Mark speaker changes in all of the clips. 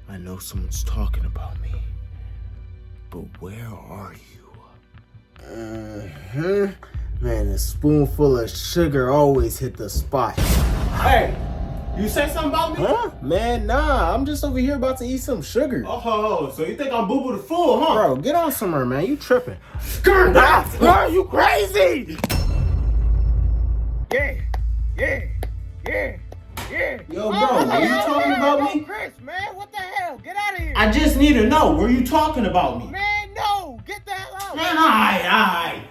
Speaker 1: I know someone's talking about me, but where are you? Man, a spoonful of sugar always hit the spot.
Speaker 2: Hey, you say something about me?
Speaker 1: Huh? Man, nah, I'm just over here about to eat some sugar.
Speaker 2: Oh, so you think I'm Boo Boo the Fool, huh?
Speaker 1: Bro, get on somewhere, man. You tripping.
Speaker 2: Are you crazy?
Speaker 3: Yeah.
Speaker 1: Yo, bro, were you talking about me?
Speaker 3: Chris, man, what the hell? Get out of here.
Speaker 2: I just need to know, were you talking about me?
Speaker 3: Man, no. Get the hell out.
Speaker 2: Man, alright.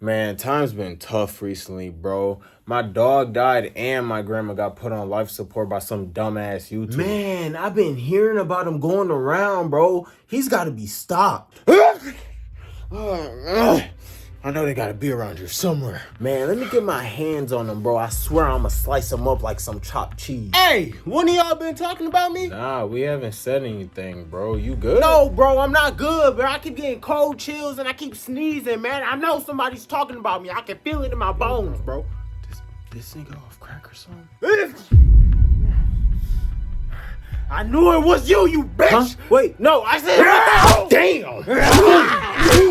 Speaker 1: Man, time's been tough recently, bro. My dog died and my grandma got put on life support by some dumbass YouTuber. Man, I've been hearing about him going around, bro. He's got to be stopped. I know they gotta be around here somewhere. Man, let me get my hands on them, bro. I swear I'ma slice them up like some chopped cheese.
Speaker 2: Hey, when of y'all been talking about me?
Speaker 1: Nah, we haven't said anything, bro. You good?
Speaker 2: No, bro, I'm not good, bro. I keep getting cold chills and I keep sneezing, man. I know somebody's talking about me. I can feel it in my bones, bro.
Speaker 1: This nigga off crack or something?
Speaker 2: I knew it was you bitch!
Speaker 1: Huh? Wait, no, I said
Speaker 2: Damn!
Speaker 1: Damn!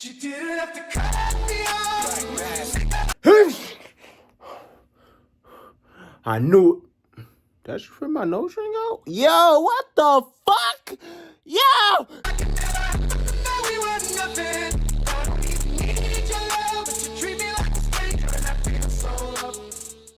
Speaker 4: You didn't have to cut me off.
Speaker 1: I knew it. Did you rip my nose ring out? Yo, what the fuck? Yo!
Speaker 4: That we were nothing.